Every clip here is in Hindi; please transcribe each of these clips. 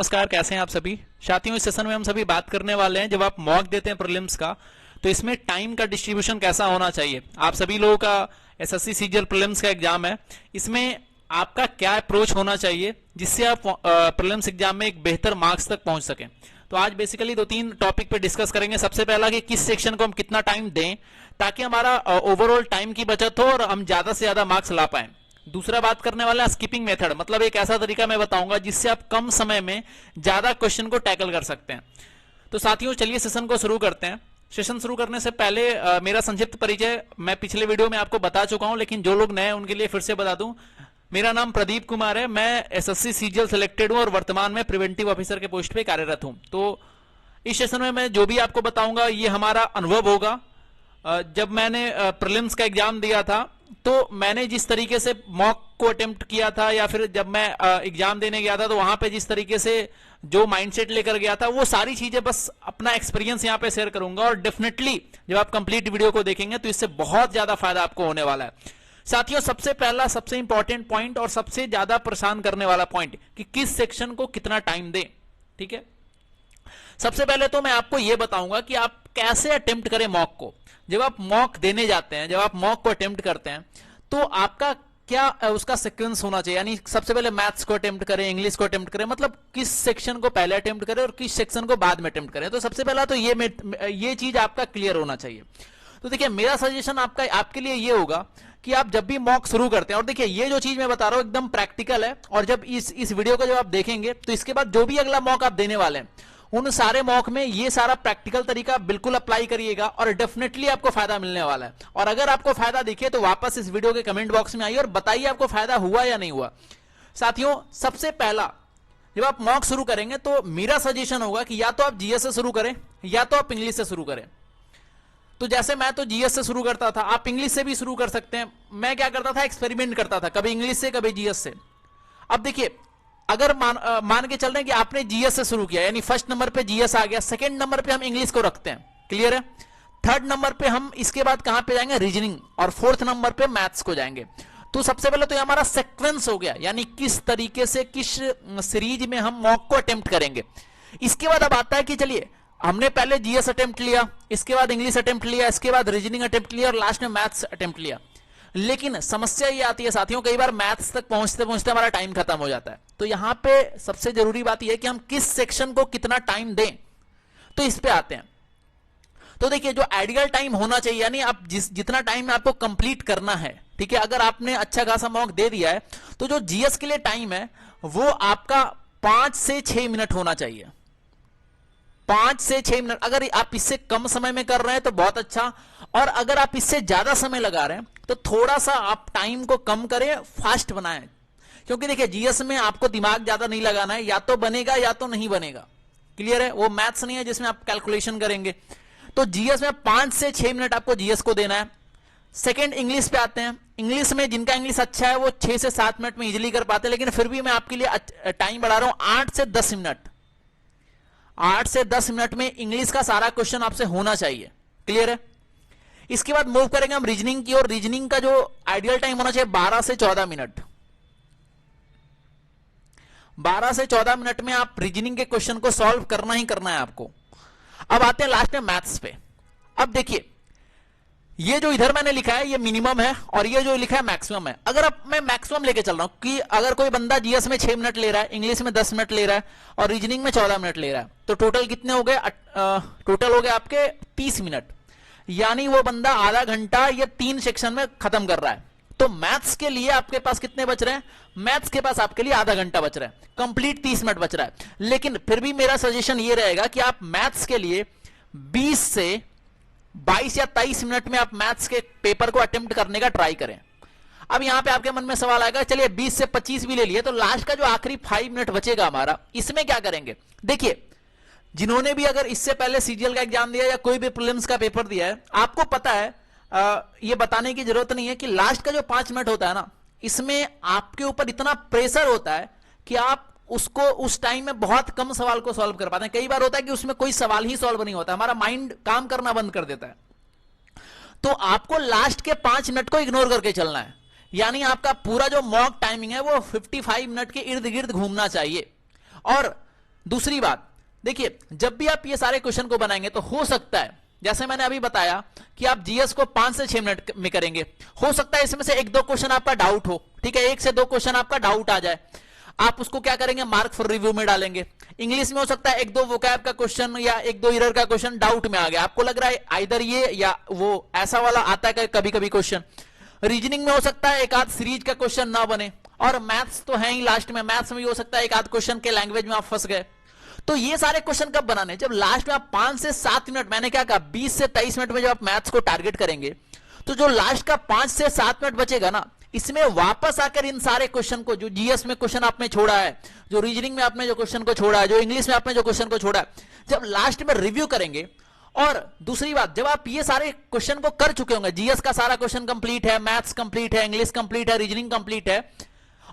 नमस्कार, कैसे हैं आप सभी साथियों। इस सेशन में हम सभी बात करने वाले हैं, जब आप मॉक देते हैं प्रीलिम्स का तो इसमें टाइम का डिस्ट्रीब्यूशन कैसा होना चाहिए। आप सभी लोगों का एसएससी सीजीएल प्रीलिम्स का एग्जाम है, इसमें आपका क्या अप्रोच होना चाहिए जिससे आप प्रीलिम्स एग्जाम में एक बेहतर मार्क्स तक पहुंच सकें। तो आज बेसिकली दो तीन टॉपिक पे डिस्कस करेंगे। सबसे पहला कि किस सेक्शन को हम कितना टाइम दें ताकि हमारा ओवरऑल टाइम की बचत हो और हम ज्यादा से ज्यादा मार्क्स ला पाए। दूसरा बात करने वाला है स्किपिंग मेथड, मतलब एक ऐसा तरीका मैं बताऊंगा जिससे आप कम समय में ज्यादा क्वेश्चन को टैकल कर सकते हैं। तो साथियों चलिए सेशन को शुरू करते हैं। सेशन शुरू करने से पहले मेरा संक्षिप्त परिचय मैं पिछले वीडियो में आपको बता चुका हूं, लेकिन जो लोग नए हैं उनके लिए फिर से बता दूं। मेरा नाम प्रदीप कुमार है, मैं एसएससी सीजीएल सिलेक्टेड हूं और वर्तमान में प्रिवेंटिव ऑफिसर के पोस्ट पे कार्यरत हूं। तो इस सेशन में मैं जो भी आपको बताऊंगा ये हमारा अनुभव होगा। जब मैंने प्रीलिम्स का एग्जाम दिया था तो मैंने जिस तरीके से मॉक को अटेम्प्ट किया था या फिर जब मैं एग्जाम देने गया था तो वहां पे जिस तरीके से जो माइंडसेट लेकर गया था वो सारी चीजें बस अपना एक्सपीरियंस यहां पे शेयर करूंगा। और डेफिनेटली जब आप कंप्लीट वीडियो को देखेंगे तो इससे बहुत ज्यादा फायदा आपको होने वाला है। साथियों सबसे पहला सबसे इंपॉर्टेंट पॉइंट और सबसे ज्यादा परेशान करने वाला पॉइंट कि किस सेक्शन को कितना टाइम दें। ठीक है, सबसे पहले तो मैं आपको यह बताऊंगा कि आप कैसे अटेम्प्ट करें मॉक को। जब आप मॉक देने जाते हैं, जब आप मॉक को अटेम्प्ट करते हैं तो आपका क्या उसका सीक्वेंस होना चाहिए, यानी सबसे पहले मैथ्स को अटेम्प्ट करें, इंग्लिश को अटेम्प्ट करें, मतलब किस सेक्शन को पहले अटेम्प्ट करें और किस सेक्शन को बाद में अटेम्प्ट करें। तो सबसे पहला तो ये चीज आपका क्लियर होना चाहिए। तो देखिए मेरा सजेशन आपके लिए ये होगा कि आप जब भी मॉक शुरू करते हैं, और देखिए ये जो चीज मैं बता रहा हूं एकदम प्रैक्टिकल है, और जब इस वीडियो को जब आप देखेंगे तो इसके बाद जो भी अगला मॉक आप देने वाले हैं उन सारे मॉक में ये सारा प्रैक्टिकल तरीका बिल्कुल अप्लाई करिएगा और डेफिनेटली आपको फायदा मिलने वाला है। और अगर आपको फायदा दिखे तो वापस इस वीडियो के कमेंट बॉक्स में आइए और बताइए आपको फायदा हुआ या नहीं हुआ। साथियों सबसे पहला जब आप मॉक शुरू करेंगे तो मेरा सजेशन होगा कि या तो आप जीएस से शुरू करें या तो आप इंग्लिश से शुरू करें। तो जैसे मैं तो जीएस से शुरू करता था, आप इंग्लिश से भी शुरू कर सकते हैं। मैं क्या करता था, एक्सपेरिमेंट करता था, कभी इंग्लिश से कभी जीएस से। अब देखिए अगर मान के चल रहे हैं कि आपने जीएस से शुरू किया, यानी फर्स्ट नंबर पे जीएस आ गया, सेकंड नंबर पे हम इंग्लिश को रखते हैं, क्लियर है। थर्ड नंबर पे हम इसके बाद कहां पे जाएंगे, रीजनिंग, और फोर्थ नंबर पे मैथ्स को जाएंगे। तो सबसे पहले तो ये हमारा सीक्वेंस हो गया, यानी किस तरीके से किस सीरीज में हम मॉक को अटेम्प्ट करेंगे। इसके बाद अब आता है कि चलिए हमने पहले जीएस अटेम्प्ट लिया, इसके बाद इंग्लिश अटेम्प्ट लिया, इसके बाद रीजनिंग अटेम्प्ट लिया और लास्ट में मैथ्स अटेम्प्ट लिया। लेकिन समस्या ये आती है साथियों, कई बार मैथ्स तक पहुंचते पहुंचते हमारा टाइम खत्म हो जाता है। तो यहां पे सबसे जरूरी बात यह है कि हम किस सेक्शन को कितना टाइम दें। तो इस पे आते हैं। तो देखिए जो आइडियल टाइम होना चाहिए, यानी आप जितना टाइम आपको कंप्लीट करना है, ठीक है, अगर आपने अच्छा खासा मॉक दे दिया है तो जो जीएस के लिए टाइम है वो आपका 5 से 6 मिनट होना चाहिए। 5 से 6 मिनट। अगर आप इससे कम समय में कर रहे हैं तो बहुत अच्छा, और अगर आप इससे ज्यादा समय लगा रहे हैं तो थोड़ा सा आप टाइम को कम करें, फास्ट बनाएं। क्योंकि देखिए जीएस में आपको दिमाग ज्यादा नहीं लगाना है, या तो बनेगा या तो नहीं बनेगा, क्लियर है। वो मैथ्स नहीं है जिसमें आप कैलकुलेशन करेंगे। तो जीएस में 5 से 6 मिनट आपको जीएस को देना है। सेकेंड इंग्लिश पे आते हैं। इंग्लिश में जिनका इंग्लिश अच्छा है वो 6 से 7 मिनट में इजिली कर पाते हैं, लेकिन फिर भी मैं आपके लिए टाइम बढ़ा रहा हूं 8 से 10 मिनट। 8 से 10 मिनट में इंग्लिश का सारा क्वेश्चन आपसे होना चाहिए, क्लियर है। इसके बाद मूव करेंगे हम रीजनिंग की, और रीजनिंग का जो आइडियल टाइम होना चाहिए 12 से 14 मिनट। 12 से 14 मिनट में आप रीजनिंग के क्वेश्चन को सॉल्व करना ही करना है आपको। अब आते हैं लास्ट में मैथ्स पे। अब देखिए ये जो इधर मैंने लिखा है ये मिनिमम है और ये जो लिखा है मैक्सिमम है। अगर अब मैं मैक्सिमम लेके चल रहा हूं कि अगर कोई बंदा जीएस में 6 मिनट ले रहा है, इंग्लिश में 10 मिनट ले रहा है और रीजनिंग में 14 मिनट ले रहा है, तो टोटल कितने हो गए, टोटल हो गए आपके 30 मिनट। यानी वो बंदा आधा घंटा ये 3 सेक्शन में खत्म कर रहा है। तो मैथ्स के लिए आपके पास कितने बच रहे हैं, मैथ्स के पास आपके लिए आधा घंटा बच रहा है, कंप्लीट 30 मिनट बच रहा है। लेकिन फिर भी मेरा सजेशन ये रहेगा कि आप मैथ्स के लिए 20 से 22 या 23 मिनट में आप मैथ्स के पेपर को अटेम्प्ट करने का ट्राई करें। अब यहां पे आपके मन में सवाल आएगा, चलिए 20 से 25 भी ले लिए, तो लास्ट का जो आखिरी 5 मिनट बचेगा हमारा, इसमें क्या करेंगे। देखिए जिन्होंने भी अगर इससे पहले सीजीएल का एग्जाम दिया या कोई भी प्रीलिम्स का पेपर दिया है, आपको पता है ये बताने की जरूरत नहीं है कि लास्ट का जो 5 मिनट होता है ना, इसमें आपके ऊपर इतना प्रेशर होता है कि आप उसको उस टाइम में बहुत कम सवाल को सॉल्व कर पाते हैं। कई बार होता है कि उसमें कोई सवाल ही सॉल्व नहीं होता, हमारा माइंड काम करना बंद कर देता है। तो आपको लास्ट के 5 मिनट को इग्नोर करके चलना है, यानी आपका पूरा जो मॉक टाइमिंग है वो 55 मिनट के इर्द गिर्द घूमना चाहिए। और दूसरी बात देखिए, जब भी आप ये सारे क्वेश्चन को बनाएंगे तो हो सकता है, जैसे मैंने अभी बताया कि आप जीएस को 5 से 6 मिनट में करेंगे, हो सकता है इसमें से 1-2 क्वेश्चन आपका डाउट हो, ठीक है, 1 से 2 क्वेश्चन आपका डाउट आ जाए, आप उसको क्या करेंगे, मार्क फॉर रिव्यू में डालेंगे। इंग्लिश में हो सकता है 1-2 वोकैब का क्वेश्चन या 1-2 एरर का क्वेश्चन डाउट में आ गया, आपको लग रहा है आइदर ये या वो, ऐसा वाला आता है कभी कभी क्वेश्चन। रीजनिंग में हो सकता है एक आध सीरीज का क्वेश्चन ना बने, और मैथ्स तो है ही लास्ट में, मैथ्स में भी हो सकता है एक आध क्वेश्चन के लैंग्वेज में आप फंस गए। तो ये सारे क्वेश्चन कब बनाने, जब लास्ट में आप 5 से 7 मिनट, मैंने क्या कहा 20 से 23 मिनट में जब आप मैथ्स को टारगेट करेंगे, तो जो लास्ट का 5 से 7 मिनट बचेगा ना, इसमें वापस आकर इन सारे क्वेश्चन को, जो जीएस में क्वेश्चन आपने छोड़ा है, जो रीजनिंग में आपने जो क्वेश्चन को छोड़ा है, जो इंग्लिश में आपने जो क्वेश्चन को छोड़ा है, जब लास्ट में रिव्यू करेंगे। और दूसरी बात, जब आप ये सारे क्वेश्चन को कर चुके होंगे, जीएस का सारा क्वेश्चन कंप्लीट है, मैथ्स कंप्लीट है, इंग्लिश कंप्लीट है, रीजनिंग कंप्लीट है,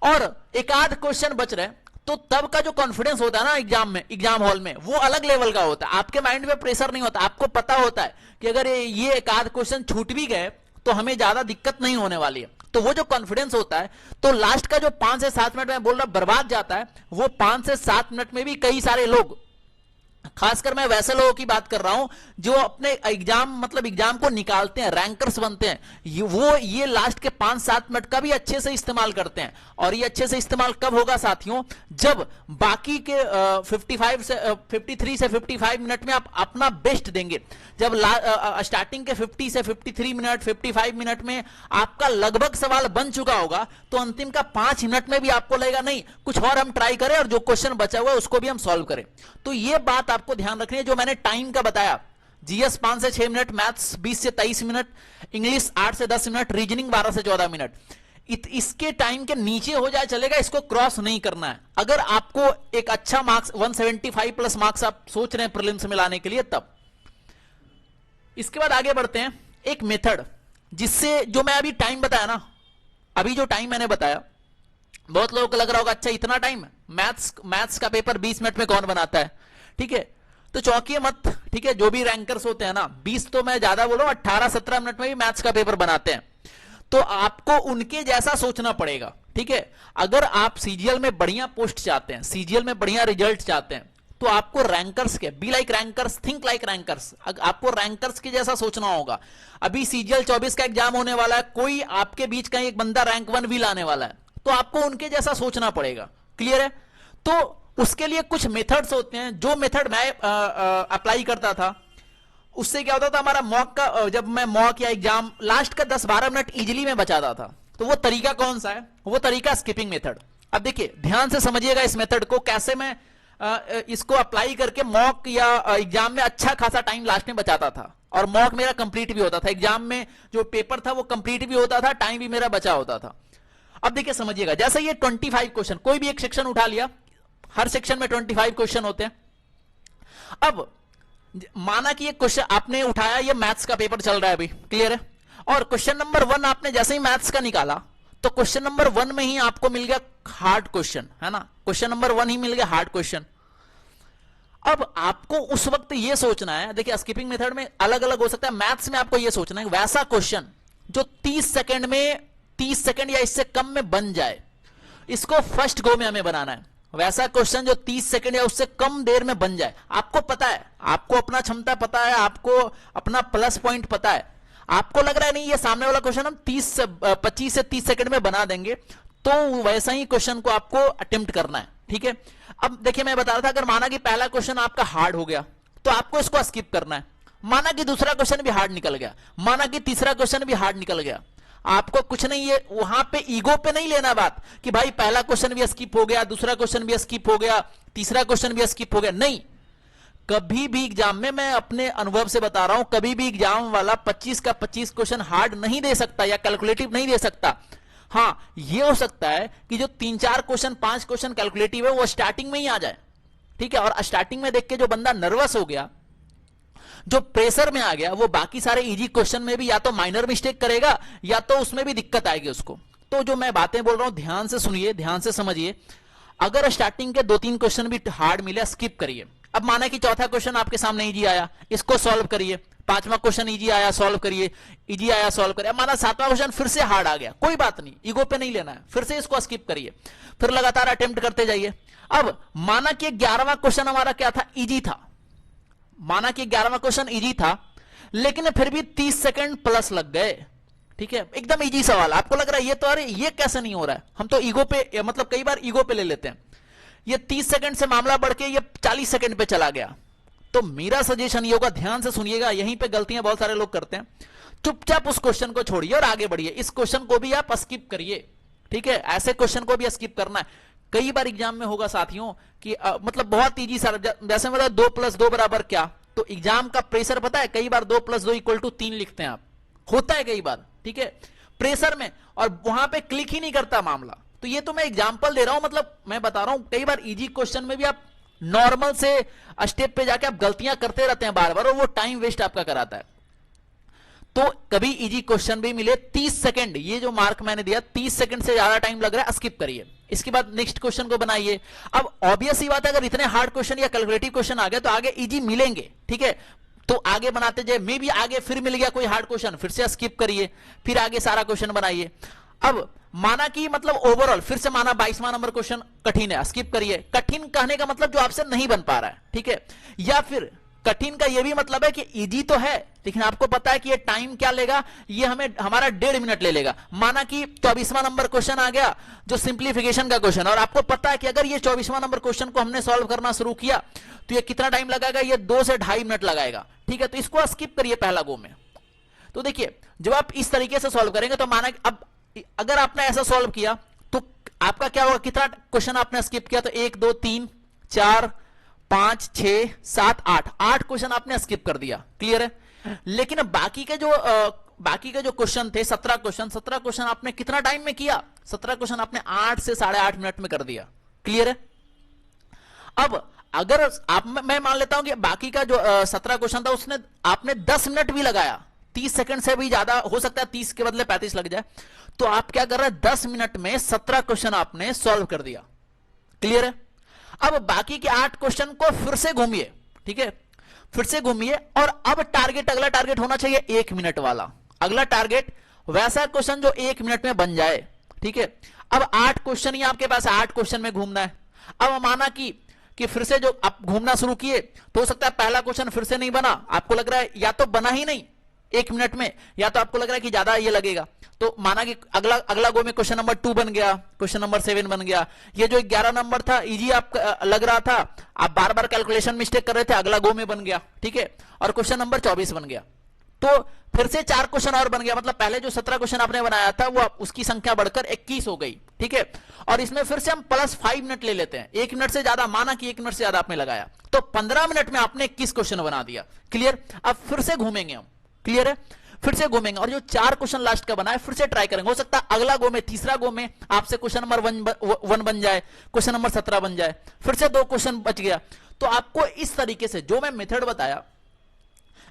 और एक आध क्वेश्चन बच रहे, तो तब का जो कॉन्फिडेंस होता है ना एग्जाम में, एग्जाम हॉल में, वो अलग लेवल का होता है। आपके माइंड में प्रेशर नहीं होता, आपको पता होता है कि अगर ये एक आध क्वेश्चन छूट भी गए तो हमें ज्यादा दिक्कत नहीं होने वाली है। तो वो जो कॉन्फिडेंस होता है, तो लास्ट का जो 5 से 7 मिनट में बोल रहा बर्बाद जाता है, वो 5 से 7 मिनट में भी कई सारे लोग, खासकर मैं वैसे लोगों की बात कर रहा हूं जो अपने एग्जाम, मतलब एग्जाम को निकालते हैं, रैंकर्स बनते हैं, वो ये लास्ट के 5-7 मिनट का भी अच्छे से इस्तेमाल करते हैं। और ये अच्छे से इस्तेमाल कब होगा साथियों, जब बाकी के 53 से 55 मिनट में आप अपना बेस्ट देंगे। जब स्टार्टिंग के 50 से 53 मिनट, 55 मिनट में आपका लगभग सवाल बन चुका होगा, तो अंतिम का 5 मिनट में भी आपको लगेगा नहीं कुछ और हम ट्राई करें और जो क्वेश्चन बचा हुआ है उसको भी हम सॉल्व करें। तो ये बात आपको ध्यान रखनी है, जो मैंने टाइम का बताया, जीएस 5 से 6 मिनट, मैथ्स 20 से 23 मिनट, इंग्लिश 8 से 10 मिनट, रीजनिंग 12 से 14 मिनट, इसके टाइम के नीचे हो जाए चलेगा, इसको क्रॉस नहीं करना है। अगर आपको एक अच्छा मार्क्स 175 प्लस मार्क्स आप सोच रहे हैं प्रीलिम्स में लाने के लिए, तब। इसके बाद आगे बढ़ते हैं, एक मेथड जिससे, जो मैं अभी टाइम बताया ना, अभी जो टाइम मैंने बताया, बहुत लोगों को लग रहा होगा अच्छा इतना टाइम, मैथ्स का पेपर 20 मिनट में कौन बनाता है, ठीक है, तो चौंकिए मत, ठीक है, जो भी रैंकर्स होते हैं ना, 20 तो मैं ज्यादा बोल रहा हूं, 18-17 मिनट में भी मैथ्स का पेपर बनाते हैं। तो आपको उनके जैसा सोचना पड़ेगा, ठीक है। अगर आप सीजीएल में बढ़िया पोस्ट चाहते हैं, सीजीएल में बढ़िया रिजल्ट चाहते हैं, तो आपको रैंकर्स के, be like rankers, think like rankers, आपको रैंकर्स के जैसा सोचना होगा। अभी सीजीएल 24 का एग्जाम होने वाला है, कोई आपके बीच का एक बंदा रैंक 1 भी लाने वाला है, तो आपको उनके जैसा सोचना पड़ेगा। क्लियर है? तो उसके लिए कुछ मेथड्स होते हैं, जो मेथड मैं अप्लाई करता था, उससे क्या होता था, हमारा मॉक का, जब मैं मॉक या एग्जाम लास्ट का 10-12 मिनट इजीली में बचाता था। तो वो तरीका कौन सा है? वो तरीका स्किपिंग मेथड। अब देखिए ध्यान से समझिएगा इस मेथड को, कैसे मैं इसको अप्लाई करके मॉक या एग्जाम में अच्छा खासा टाइम लास्ट में बचाता था, और मॉक मेरा कंप्लीट भी होता था, एग्जाम में जो पेपर था वो कंप्लीट भी होता था, टाइम भी मेरा बचा होता था। अब देखिए समझिएगा, जैसे ये 25 क्वेश्चन, कोई भी एक सेक्शन उठा लिया, हर सेक्शन में 25 क्वेश्चन होते हैं। अब माना कि ये क्वेश्चन आपने उठाया, ये मैथ्स का पेपर चल रहा है अभी, क्लियर है, और क्वेश्चन नंबर 1 आपने जैसे ही मैथ्स का निकाला, तो क्वेश्चन नंबर 1 में ही आपको मिल गया हार्ड क्वेश्चन, है ना, क्वेश्चन नंबर 1 ही मिल गया हार्ड क्वेश्चन। अब आपको उस वक्त ये सोचना है, देखिए स्किपिंग मेथड में अलग अलग हो सकता है, मैथ्स में आपको ये सोचना है वैसा क्वेश्चन जो 30 सेकंड में, 30 सेकंड या इससे कम में बन जाए, इसको फर्स्ट गो में हमें बनाना है। वैसा क्वेश्चन जो 30 सेकंड या उससे कम देर में बन जाए। आपको पता है, आपको अपना क्षमता पता है, आपको अपना प्लस पॉइंट पता है, आपको लग रहा है नहीं ये सामने वाला क्वेश्चन हम 25 से 30 सेकंड में बना देंगे, तो वैसा ही क्वेश्चन को आपको अटेम्प्ट करना है, ठीक है। अब देखिए मैं बता रहा था, अगर माना कि पहला क्वेश्चन आपका हार्ड हो गया, तो आपको इसको स्किप करना है। माना कि दूसरा क्वेश्चन भी हार्ड निकल गया, माना कि तीसरा क्वेश्चन भी हार्ड निकल गया, आपको कुछ नहीं, ये वहां पे ईगो पे नहीं लेना बात कि भाई पहला क्वेश्चन भी स्किप हो गया, दूसरा क्वेश्चन भी स्किप हो गया, तीसरा क्वेश्चन भी स्किप हो गया, नहीं। कभी भी एग्जाम में, मैं अपने अनुभव से बता रहा हूं, कभी भी एग्जाम वाला 25 का 25 क्वेश्चन हार्ड नहीं दे सकता या कैलकुलेटिव नहीं दे सकता। हां, यह हो सकता है कि जो 3-4 क्वेश्चन, 5 क्वेश्चन कैलकुलेटिव है, वो स्टार्टिंग में ही आ जाए, ठीक है, और स्टार्टिंग में देख के जो बंदा नर्वस हो गया, जो प्रेशर में आ गया, वो बाकी सारे इजी क्वेश्चन में भी या तो माइनर मिस्टेक करेगा या तो उसमें भी दिक्कत आएगी उसको। तो जो मैं बातें बोल रहा हूं ध्यान से सुनिए, ध्यान से समझिए। अगर स्टार्टिंग के 2-3 क्वेश्चन भी हार्ड मिले, स्किप करिए। अब माना कि चौथा क्वेश्चन आपके सामने इजी आया, इसको सॉल्व करिए, 5वां क्वेश्चन इजी आया सॉल्व करिए, इजी आया सॉल्व करिए। माना 7वां क्वेश्चन फिर से हार्ड आ गया, कोई बात नहीं, ईगो पे नहीं लेना है, फिर से इसको स्किप करिए, फिर लगातार अटेम्प्ट करते जाइए। अब माना कि 11वां क्वेश्चन हमारा क्या था, इजी था, माना कि 11वां क्वेश्चन इजी था, लेकिन फिर भी 30 सेकंड प्लस लग गए, ठीक है, एकदम इजी सवाल, आपको लग रहा है ये तो अरे ये कैसे नहीं हो रहा है, हम तो ईगो पे मतलब कई बार ईगो पे ले लेते हैं। ये 30 सेकंड से मामला बढ़ के ये 40 सेकंड पे चला गया। तो मेरा सजेशन ये होगा, ध्यान से सुनिएगा, यहीं पे गलतियां बहुत सारे लोग करते हैं, चुपचाप उस क्वेश्चन को छोड़िए और आगे बढ़िए, इस क्वेश्चन को भी आप स्किप करिए, ठीक है, ऐसे क्वेश्चन को भी स्किप करना है। कई बार एग्जाम में होगा साथियों कि मतलब बहुत इजी सर, जैसे मतलब 2 + 2 = क्या, तो एग्जाम का प्रेशर पता है, कई बार 2 + 2 = 3 लिखते हैं आप, होता है कई बार, ठीक है, प्रेशर में, और वहां पे क्लिक ही नहीं करता मामला। तो ये तो मैं एग्जांपल दे रहा हूं, मतलब मैं बता रहा हूं, कई बार इजी क्वेश्चन में भी आप नॉर्मल से स्टेप पे जाके आप गलतियां करते रहते हैं बार बार, और वो टाइम वेस्ट आपका कराता है। तो कभी इजी क्वेश्चन भी मिले 30 सेकंड, ये जो मार्क मैंने दिया 30 सेकंड से ज्यादा टाइम लग रहा है, स्किप करिए, इसके बाद नेक्स्ट क्वेश्चन को बनाइए। अब ऑब्वियस ही बात है, अगर इतने हार्ड क्वेश्चन या कैलकुलेटिव क्वेश्चन आ गए तो आगे इजी मिलेंगे, ठीक है, तो आगे बनाते जाए, मे भी आगे फिर मिल गया कोई हार्ड क्वेश्चन, फिर से स्किप करिए, फिर आगे सारा क्वेश्चन बनाइए। अब माना कि मतलब ओवरऑल फिर से माना 22वां नंबर क्वेश्चन कठिन है, स्किप करिए। कठिन कहने का मतलब जो आपसे नहीं बन पा रहा है, ठीक है, या फिर कठिन का यह भी मतलब है कि इजी तो है लेकिन आपको पता है कि ये टाइम क्या लेगा, ये हमें हमारा 1.5 मिनट ले लेगा। माना कि 24वां नंबर क्वेश्चन आ गया जो सिंप्लीफिकेशन का क्वेश्चन, और आपको पता है कि अगर ये 24वां नंबर क्वेश्चन को हमने सॉल्व करना शुरू किया तो ये कितना टाइम लगाएगा, ये 2 से 2.5 मिनट लगाएगा, ठीक है, तो इसको स्किप करिए पहला गो में। तो देखिए जब आप इस तरीके से सॉल्व करेंगे तो माना अब अगर आपने ऐसा सॉल्व किया तो आपका क्या होगा, कितना क्वेश्चन आपने स्किप किया, तो 1 2 3 4 5 6 7 8 क्वेश्चन आपने स्किप कर दिया, क्लियर है। लेकिन बाकी के जो क्वेश्चन थे 17 क्वेश्चन आपने कितना टाइम में किया, 17 क्वेश्चन आपने 8 से 8.5 मिनट में कर दिया, क्लियर है। अब अगर मैं मान लेता हूं कि बाकी का जो 17 क्वेश्चन था उसने आपने 10 मिनट भी लगाया, 30 सेकंड से भी ज्यादा हो सकता है, 30 के बदले 35 लग जाए, तो आप क्या कर रहे हैं, 10 मिनट में 17 क्वेश्चन आपने सॉल्व कर दिया, क्लियर है। अब बाकी के 8 क्वेश्चन को फिर से घूमिए, ठीक है, फिर से घूमिए, और अब अगला टारगेट होना चाहिए 1 मिनट वाला, अगला टारगेट वैसा क्वेश्चन जो 1 मिनट में बन जाए, ठीक है। अब 8 क्वेश्चन ही आपके पास, 8 क्वेश्चन में घूमना है। अब माना कि फिर से जो आप घूमना शुरू किए तो हो सकता है पहला क्वेश्चन फिर से नहीं बना, आपको लग रहा है या तो बना ही नहीं 1 मिनट में, या तो आपको लग रहा है कि ज्यादा ये लगेगा, तो माना कि अगला गो में क्वेश्चन नंबर 2 बन गया, क्वेश्चन नंबर 7 बन गया। ये जो 11 नंबर था इजी आप लग रहा था, आप बार बार कैलकुलेशन मिस्टेक कर रहे थे, अगला गो में बन गया, ठीक है, और क्वेश्चन नंबर 24 बन गया। तो फिर से 4 क्वेश्चन और बन गया, मतलब पहले जो 17 क्वेश्चन आपने बनाया था वो उसकी संख्या बढ़कर 21 हो गई, ठीक है। और इसमें फिर से हम +5 मिनट ले लेते हैं, 1 मिनट से ज्यादा, माना कि 1 मिनट से ज्यादा आपने लगाया, तो 15 मिनट में आपने 21 क्वेश्चन बना दिया, क्लियर। अब फिर से घूमेंगे हम, क्लियर है, फिर से घूमेंगे, और जो 4 क्वेश्चन लास्ट का बना है फिर से ट्राई करेंगे। हो सकता है अगला गो में, तीसरा गो में आपसे क्वेश्चन नंबर 1 बन जाए, क्वेश्चन नंबर 17 बन जाए, फिर से 2 क्वेश्चन बच गया। तो आपको इस तरीके से जो मैं मेथड बताया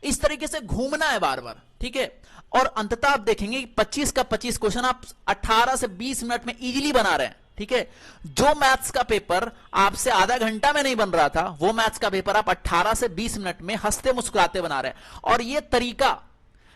इस तरीके से घूमना है बार बार, ठीक है, और अंततः आप देखेंगे 25 का 25 क्वेश्चन आप 18 से 20 मिनट में इजीली बना रहे हैं, ठीक है। जो मैथ्स का पेपर आपसे आधा घंटा में नहीं बन रहा था वो मैथ्स का पेपर आप 18 से 20 मिनट में हंसते मुस्कुराते बना रहे हैं। और ये तरीका,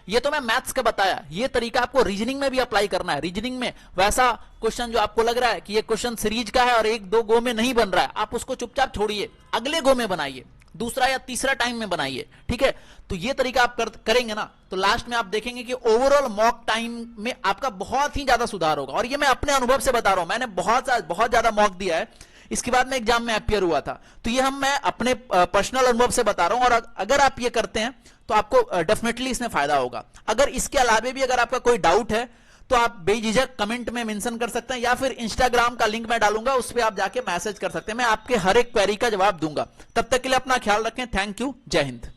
ये तो मैं मैथ्स का बताया, ये तरीका आपको रीजनिंग में भी अप्लाई करना है। रीजनिंग में वैसा क्वेश्चन जो आपको लग रहा है कि ये क्वेश्चन सीरीज का है और 1-2 गो में नहीं बन रहा है, आप उसको चुपचाप छोड़िए, अगले गो में बनाइए, दूसरा या तीसरा टाइम में बनाइए, ठीक है। तो ये तरीका आप करेंगे ना तो लास्ट में आप देखेंगे कि ओवरऑल मॉक टाइम में आपका बहुत ही ज्यादा सुधार होगा। और ये मैं अपने अनुभव से बता रहा हूं, मैंने बहुत ज्यादा मॉक दिया है, इसके बाद में एग्जाम में अपियर हुआ था, तो ये मैं अपने पर्सनल अनुभव से बता रहा हूं। और अगर आप ये करते हैं तो आपको डेफिनेटली इसमें फायदा होगा। अगर इसके अलावा भी अगर आपका कोई डाउट है तो आप बेझिझक कमेंट में मेंशन कर सकते हैं, या फिर इंस्टाग्राम का लिंक मैं डालूंगा, उस पर आप जाके मैसेज कर सकते हैं, मैं आपके हर एक क्वेरी का जवाब दूंगा। तब तक के लिए अपना ख्याल रखें, थैंक यू, जय हिंद।